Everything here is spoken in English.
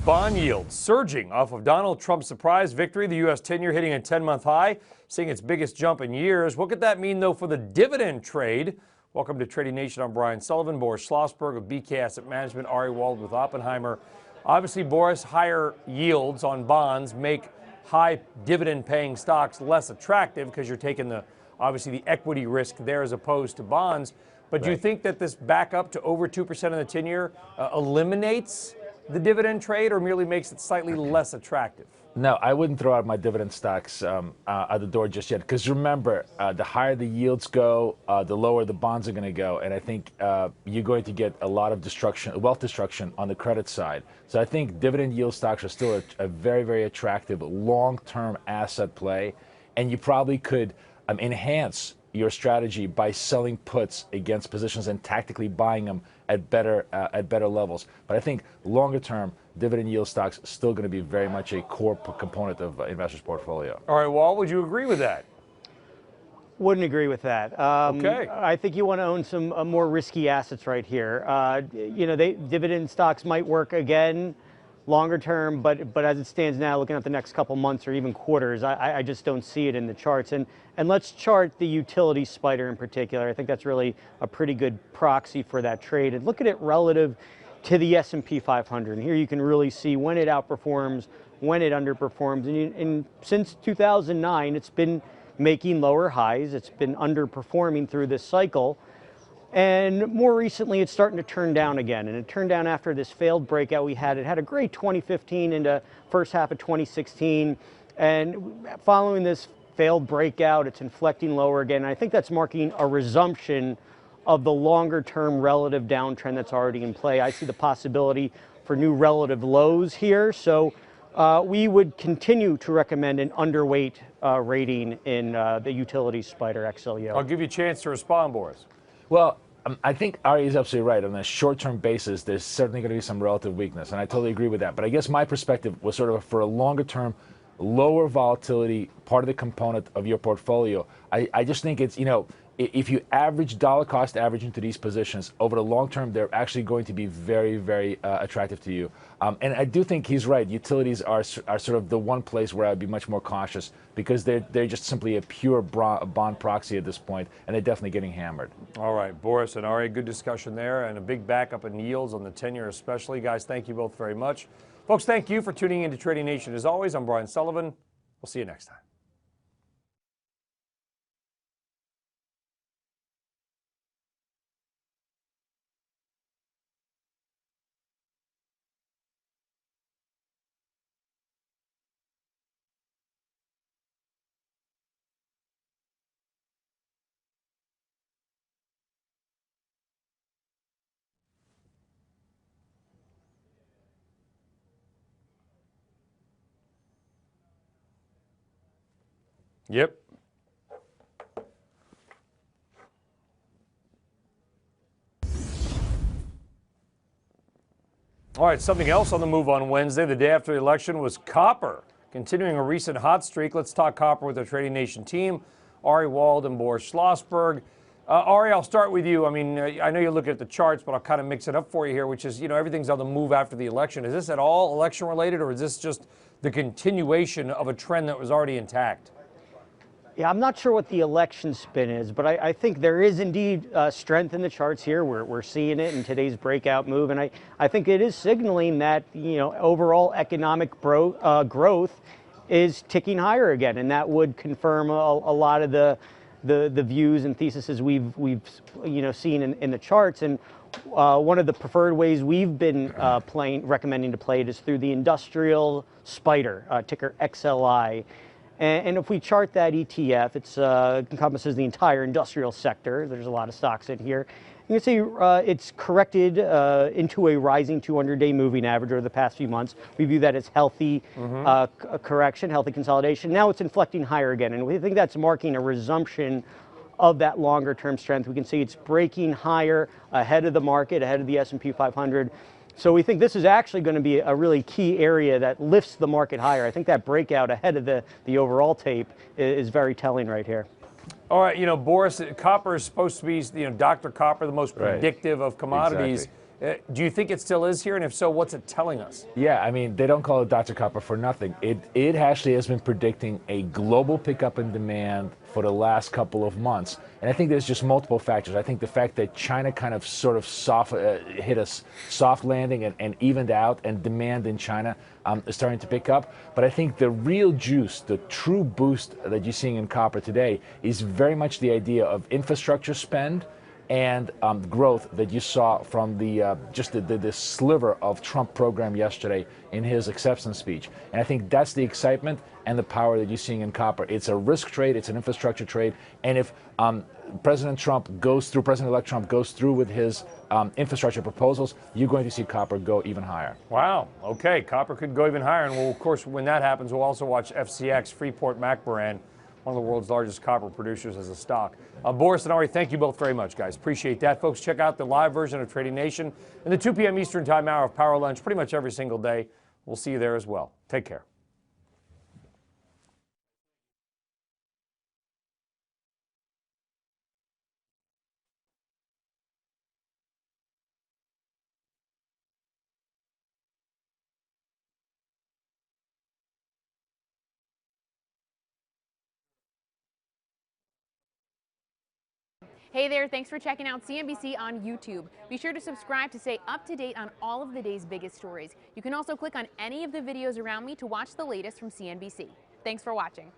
Bond yields surging off of Donald Trump's surprise victory. The U.S. 10-year hitting a 10-month high, seeing its biggest jump in years. What could that mean, though, for the dividend trade? Welcome to Trading Nation. I'm Brian Sullivan. Boris Schlossberg of BK Asset Management, Wald with Oppenheimer. Obviously, Boris, higher yields on bonds make high dividend-paying stocks less attractive because you're taking obviously the equity risk there as opposed to bonds. But do you think that this back up to over 2% in the 10-year eliminates the dividend trade or merely makes it slightly less attractive? No, I wouldn't throw out my dividend stocks out the door just yet. Because remember, the higher the yields go, the lower the bonds are going to go. And I think you're going to get a lot of destruction, wealth destruction on the credit side. So I think dividend yield stocks are still a very, very attractive long-term asset play. And you probably could enhance your strategy by selling puts against positions and tactically buying them at better levels. But I think longer term, dividend yield stocks still going to be very much a core component of investors' portfolio. All right, Wald, would you agree with that? Wouldn't agree with that. Okay. I think you want to own some more risky assets right here. Dividend stocks might work again longer term, but as it stands now, looking at the next couple months or even quarters, I just don't see it in the charts. And let's chart the utility spider in particular. I think that's really a pretty good proxy for that trade. And look at it relative to the S&P 500. And here you can really see when it outperforms, when it underperforms. And since 2009, it's been making lower highs. It's been underperforming through this cycle. And more recently, it's starting to turn down again. And it turned down after this failed breakout we had. It had a great 2015 into first half of 2016. And following this failed breakout, it's inflecting lower again. And I think that's marking a resumption of the longer term relative downtrend that's already in play. I see the possibility for new relative lows here. So we would continue to recommend an underweight rating in the utility spider XLU. I'll give you a chance to respond, Boris. Well, I think Ari is absolutely right. On a short-term basis, there's certainly going to be some relative weakness, and I totally agree with that. But I guess my perspective was sort of for a longer-term, lower volatility part of the component of your portfolio. I just think it's, if you average dollar cost average into these positions over the long term, they're actually going to be very, very attractive to you. And I do think he's right. Utilities are sort of the one place where I'd be much more cautious because they're just simply a pure bond proxy at this point, and they're definitely getting hammered. All right, Boris and Ari, good discussion there, and a big backup in yields on the 10-year especially. Guys, thank you both very much. Folks, thank you for tuning into Trading Nation. As always, I'm Brian Sullivan. We'll see you next time. Yep. All right, something else on the move on Wednesday, the day after the election, was copper. Continuing a recent hot streak, let's talk copper with our Trading Nation team, Ari Wald and Boris Schlossberg. Ari, I'll start with you. I mean, I know you look at the charts, but I'll kind of mix it up for you here, which is, everything's on the move after the election. Is this at all election related, or is this just the continuation of a trend that was already intact? Yeah, I'm not sure what the election spin is, but I think there is indeed strength in the charts here. We're seeing it in today's breakout move, and I think it is signaling that overall economic growth is ticking higher again, and that would confirm a lot of the views and theses we've seen in the charts. And one of the preferred ways we've been recommending to play it is through the industrial spider, ticker XLI. And if we chart that ETF, it encompasses the entire industrial sector. There's a lot of stocks in here. You can see it's corrected into a rising 200-day moving average over the past few months. We view that as healthy correction, healthy consolidation. Now it's inflecting higher again, and we think that's marking a resumption of that longer-term strength. We can see it's breaking higher ahead of the market, ahead of the S&P 500. So we think this is actually going to be a really key area that lifts the market higher. I think that breakout ahead of the overall tape is very telling right here. All right, Boris, copper is supposed to be, Dr. Copper, the most Right. predictive of commodities. Exactly. Do you think it still is here? And if so, what's it telling us? Yeah, I mean, they don't call it Dr. Copper for nothing. It actually has been predicting a global pickup in demand for the last couple of months. And I think there's just multiple factors. I think the fact that China kind of sort of hit a soft landing and evened out, and demand in China is starting to pick up. But I think the real juice, the true boost that you're seeing in copper today is very much the idea of infrastructure spend and growth that you saw from the sliver of Trump program yesterday in his acceptance speech. And I think that's the excitement and the power that you're seeing in copper. It's a risk trade, it's an infrastructure trade, and if President-elect Trump goes through with his infrastructure proposals, you're going to see copper go even higher. Wow. Okay, copper could go even higher, and we'll, of course, when that happens, we'll also watch FCX, Freeport-McMoRan, one of the world's largest copper producers, as a stock. Boris and Ari, thank you both very much, guys. Appreciate that. Folks, check out the live version of Trading Nation in the 2 p.m. Eastern Time hour of Power Lunch pretty much every single day. We'll see you there as well. Take care. Hey there, thanks for checking out CNBC on YouTube. Be sure to subscribe to stay up to date on all of the day's biggest stories. You can also click on any of the videos around me to watch the latest from CNBC. Thanks for watching.